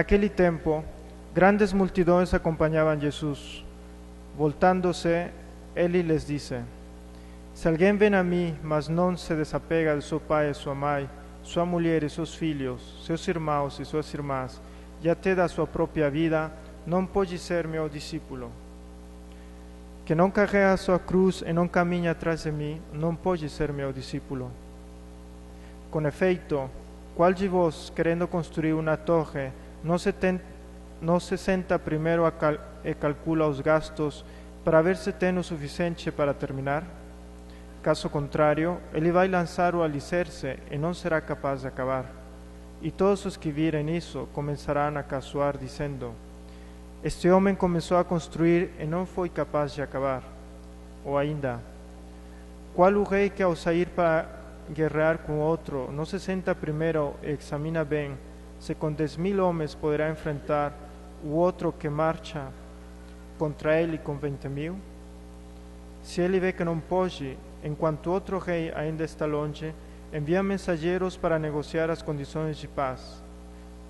Naquele tempo, grandes multidões acompanhavam Jesus. Voltando-se, ele lhes disse: Se alguém vem a mim, mas não se desapega de seu pai e sua mãe, sua mulher e seus filhos, seus irmãos e suas irmãs, e até da sua própria vida, não pode ser meu discípulo. Que não carrega a sua cruz e não caminha atrás de mim, não pode ser meu discípulo. Com efeito, qual de vós, querendo construir uma torre, não se senta primeiro e calcula os gastos para ver se tem o suficiente para terminar? Caso contrário, ele vai lançar o alicerce e não será capaz de acabar. E todos os que virem isso começarão a caçoar, dizendo: Este homem começou a construir e não foi capaz de acabar. Ou ainda: Qual o rei que ao sair para guerrear com outro não se senta primeiro e examina bem se com 10.000 homens poderá enfrentar o outro que marcha contra ele com 20.000? Se ele vê que não pode, enquanto outro rei ainda está longe, envia mensageiros para negociar as condições de paz.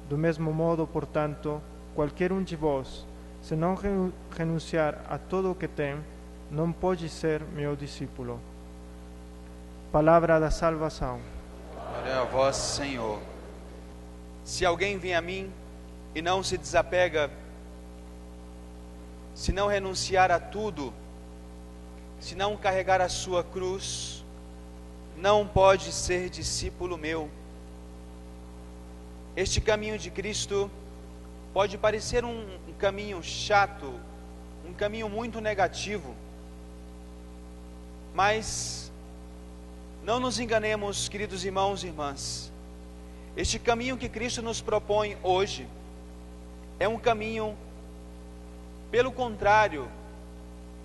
Do mesmo modo, portanto, qualquer um de vós, se não renunciar a tudo o que tem, não pode ser meu discípulo. Palavra da salvação. Glória a vós, Senhor. Se alguém vem a mim e não se desapega, se não renunciar a tudo, se não carregar a sua cruz, não pode ser discípulo meu. Este caminho de Cristo pode parecer um caminho chato, um caminho muito negativo, mas não nos enganemos, queridos irmãos e irmãs. Este caminho que Cristo nos propõe hoje é um caminho, pelo contrário,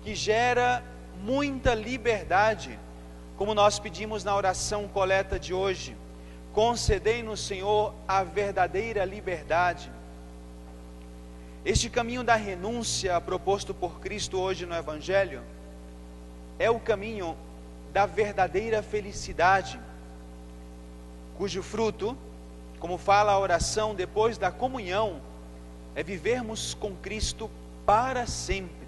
que gera muita liberdade, como nós pedimos na oração coleta de hoje. Concedei-nos, Senhor, a verdadeira liberdade. Este caminho da renúncia proposto por Cristo hoje no Evangelho é o caminho da verdadeira felicidade, cujo fruto, como fala a oração depois da comunhão, é vivermos com Cristo para sempre.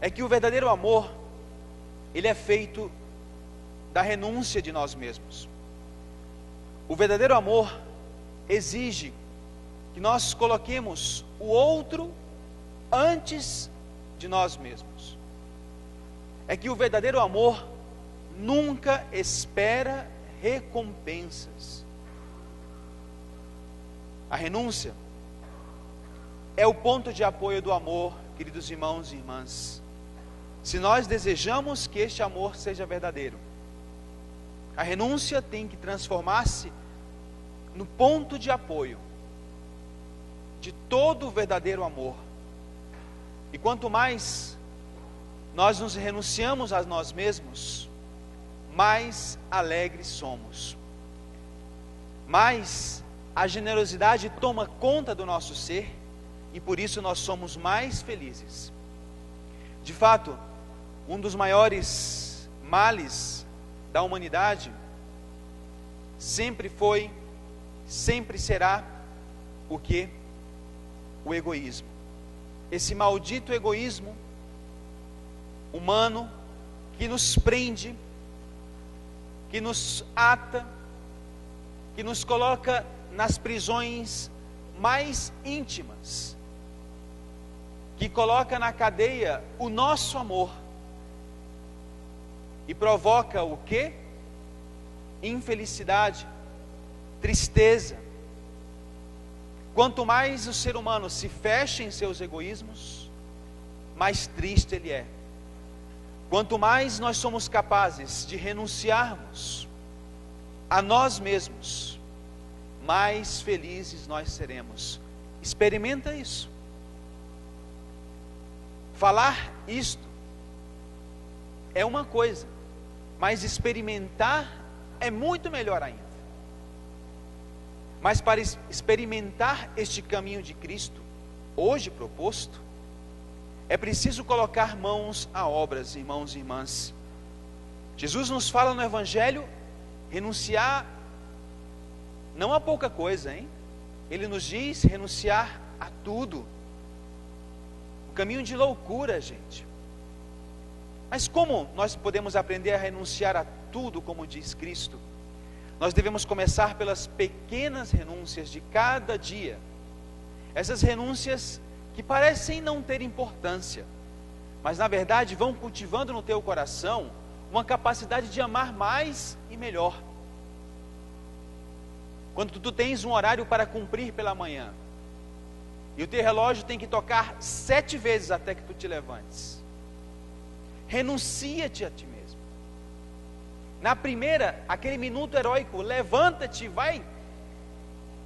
É que o verdadeiro amor, ele é feito da renúncia de nós mesmos. O verdadeiro amor exige que nós coloquemos o outro antes de nós mesmos. É que o verdadeiro amor nunca espera recompensas. A renúncia é o ponto de apoio do amor, queridos irmãos e irmãs. Se nós desejamos que este amor seja verdadeiro, a renúncia tem que transformar-se no ponto de apoio de todo o verdadeiro amor. E quanto mais nós nos renunciamos a nós mesmos, mais alegres somos, mais a generosidade toma conta do nosso ser, e por isso nós somos mais felizes. De fato, um dos maiores males da humanidade sempre foi, sempre será o quê? O egoísmo. Esse maldito egoísmo humano que nos prende, que nos ata, que nos coloca nas prisões mais íntimas, que coloca na cadeia o nosso amor e provoca o quê? Infelicidade, tristeza. Quanto mais o ser humano se fecha em seus egoísmos, mais triste ele é. Quanto mais nós somos capazes de renunciarmos a nós mesmos, mais felizes nós seremos. Experimenta isso. Falar isto é uma coisa, mas experimentar é muito melhor ainda. Mas para experimentar este caminho de Cristo, hoje proposto, é preciso colocar mãos a obras, irmãos e irmãs. Jesus nos fala no Evangelho, renunciar não a pouca coisa, hein? ele nos diz renunciar a tudo. Um caminho de loucura, gente. Mas como nós podemos aprender a renunciar a tudo, como diz Cristo? Nós devemos começar pelas pequenas renúncias de cada dia. Essas renúncias que parecem não ter importância, mas na verdade vão cultivando no teu coração uma capacidade de amar mais e melhor. Quando tu tens um horário para cumprir pela manhã, e o teu relógio tem que tocar 7 vezes até que tu te levantes, renuncia-te a ti mesmo. Na primeira, aquele minuto heróico, levanta-te, vai.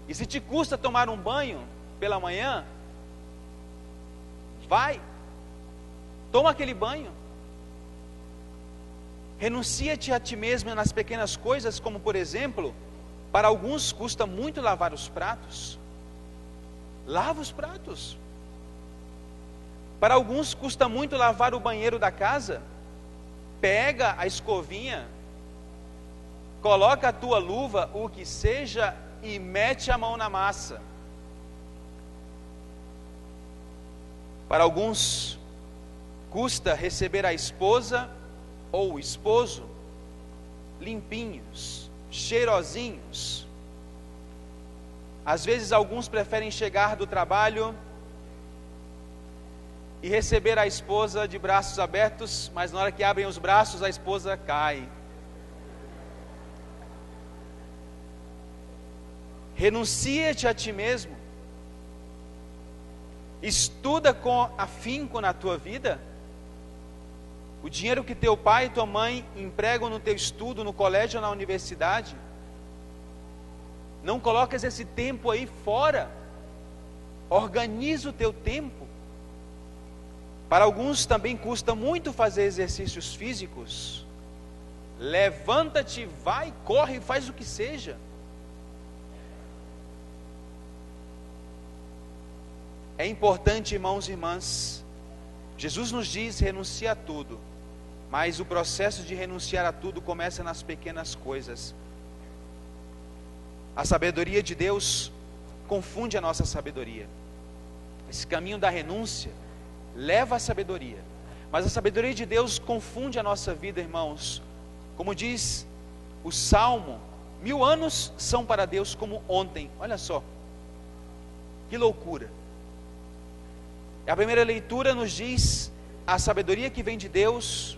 E se te custa tomar um banho pela manhã, vai, toma aquele banho. Renuncia-te a ti mesmo nas pequenas coisas, como por exemplo, para alguns custa muito lavar os pratos. Lava os pratos. Para alguns custa muito lavar o banheiro da casa. Pega a escovinha, coloca a tua luva, o que seja, e mete a mão na massa. Para alguns custa receber a esposa ou o esposo limpinhos, cheirosinhos. Às vezes alguns preferem chegar do trabalho e receber a esposa de braços abertos, mas na hora que abrem os braços a esposa cai. Renuncia-te a ti mesmo. Estuda com afinco na tua vida. O dinheiro que teu pai e tua mãe empregam no teu estudo, no colégio ou na universidade, não colocas esse tempo aí fora. Organiza o teu tempo. Para alguns também custa muito fazer exercícios físicos. Levanta-te, vai, corre, faz o que seja. É importante, irmãos e irmãs, Jesus nos diz renuncia a tudo, mas o processo de renunciar a tudo começa nas pequenas coisas. A sabedoria de Deus confunde a nossa sabedoria. Esse caminho da renúncia leva à sabedoria, mas a sabedoria de Deus confunde a nossa vida, irmãos. Como diz o Salmo, 1000 anos são para Deus como ontem. Olha só, que loucura. A primeira leitura nos diz a sabedoria que vem de Deus.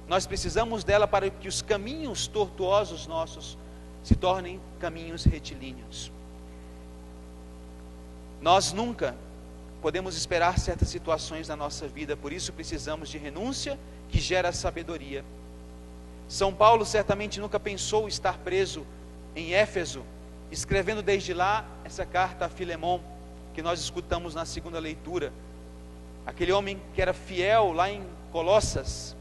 Nós precisamos dela para que os caminhos tortuosos nossos se tornem caminhos retilíneos. Nós nunca podemos esperar certas situações na nossa vida, por isso precisamos de renúncia que gera sabedoria. São Paulo certamente nunca pensou estar preso em Éfeso, escrevendo desde lá essa carta a Filemon, que nós escutamos na segunda leitura. Aquele homem que era fiel lá em Colossas.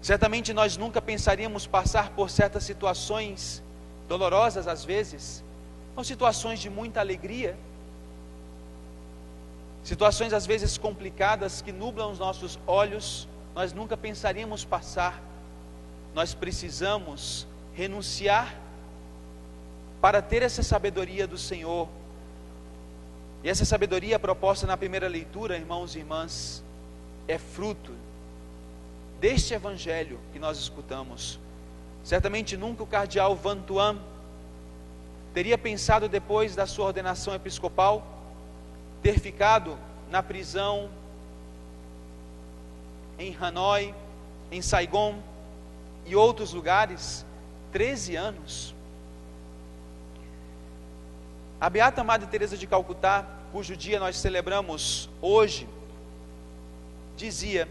Certamente nós nunca pensaríamos passar por certas situações dolorosas às vezes, ou situações de muita alegria, situações às vezes complicadas que nublam os nossos olhos, nós nunca pensaríamos passar. Nós precisamos renunciar para ter essa sabedoria do Senhor. E essa sabedoria proposta na primeira leitura, irmãos e irmãs, é fruto deste evangelho que nós escutamos. Certamente nunca o cardeal Vantuan teria pensado, depois da sua ordenação episcopal, ter ficado na prisão em Hanoi, em Saigon e outros lugares 13 anos. A Beata Madre Teresa de Calcutá, cujo dia nós celebramos hoje, dizia: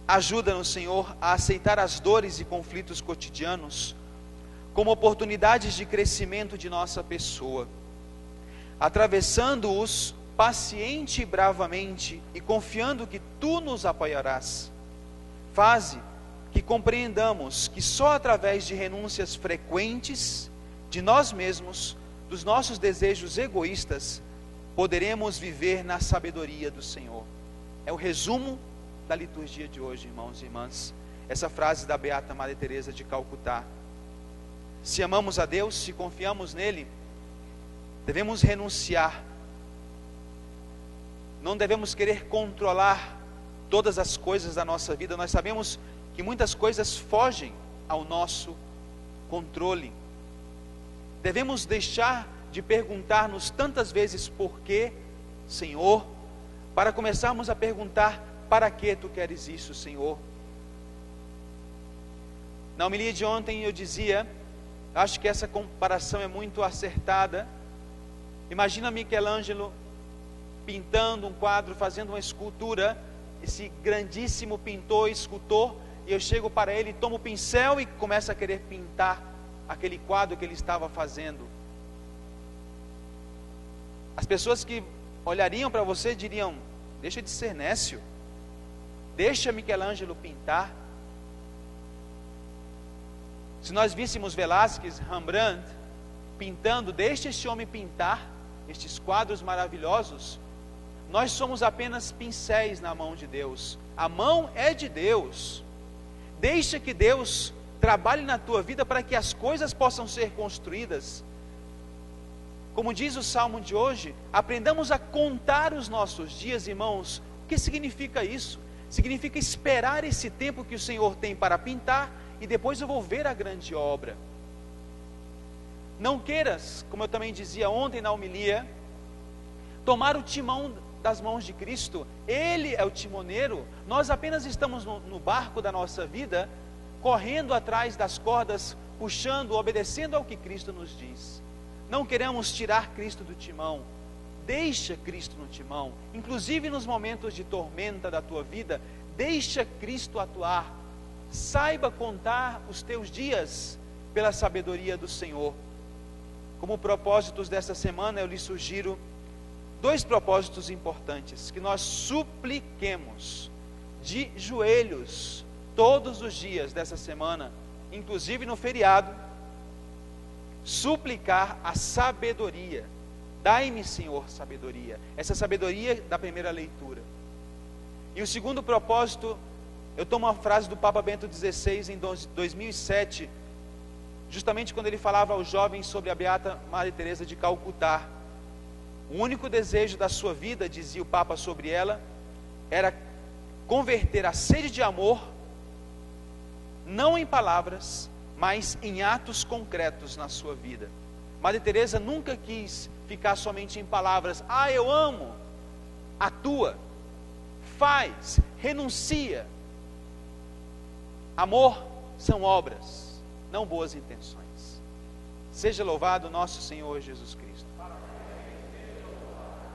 ajuda-nos, Senhor, a aceitar as dores e conflitos cotidianos como oportunidades de crescimento de nossa pessoa, atravessando-os paciente e bravamente e confiando que Tu nos apoiarás. Faze que compreendamos que só através de renúncias frequentes de nós mesmos, dos nossos desejos egoístas, poderemos viver na sabedoria do Senhor. É o resumo da liturgia de hoje, irmãos e irmãs, essa frase da Beata Madre Teresa de Calcutá. Se amamos a Deus, se confiamos nele, devemos renunciar. Não devemos querer controlar todas as coisas da nossa vida. Nós sabemos que muitas coisas fogem ao nosso controle. Devemos deixar de perguntar-nos tantas vezes por quê, Senhor, para começarmos a perguntar: para que tu queres isso, Senhor? Na homilia de ontem eu dizia, acho que essa comparação é muito acertada. Imagina Michelangelo pintando um quadro, fazendo uma escultura, esse grandíssimo pintor, escultor, e eu chego para ele, tomo o pincel e começo a querer pintar aquele quadro que ele estava fazendo. As pessoas que olhariam para você diriam: deixa de ser nécio, deixa Michelangelo pintar. Se nós víssemos Velázquez, Rembrandt pintando, deixa este homem pintar estes quadros maravilhosos. Nós somos apenas pincéis na mão de Deus. A mão é de Deus. Deixa que Deus trabalhe na tua vida para que as coisas possam ser construídas. Como diz o salmo de hoje, aprendamos a contar os nossos dias, irmãos. O que significa isso? Significa esperar esse tempo que o Senhor tem para pintar, e depois eu vou ver a grande obra. Não queiras, como eu também dizia ontem na homilia, tomar o timão das mãos de Cristo. Ele é o timoneiro, nós apenas estamos no barco da nossa vida, correndo atrás das cordas, puxando, obedecendo ao que Cristo nos diz. Não queremos tirar Cristo do timão. Deixa Cristo no timão, inclusive nos momentos de tormenta da tua vida. Deixa Cristo atuar. Saiba contar os teus dias pela sabedoria do Senhor. Como propósitos dessa semana, eu lhe sugiro 2 propósitos importantes: que nós supliquemos de joelhos todos os dias dessa semana, inclusive no feriado, suplicar a sabedoria. Dai-me, Senhor, sabedoria. Essa sabedoria da primeira leitura. E o segundo propósito, eu tomo uma frase do Papa Bento XVI em 2007, justamente quando ele falava aos jovens sobre a Beata Maria Teresa de Calcutá. O único desejo da sua vida, dizia o Papa sobre ela, era converter a sede de amor, não em palavras, mas em atos concretos na sua vida. Maria Teresa nunca quis ficar somente em palavras. Ah, eu amo. Atua, faz, renuncia. Amor são obras, não boas intenções. Seja louvado nosso Senhor Jesus Cristo.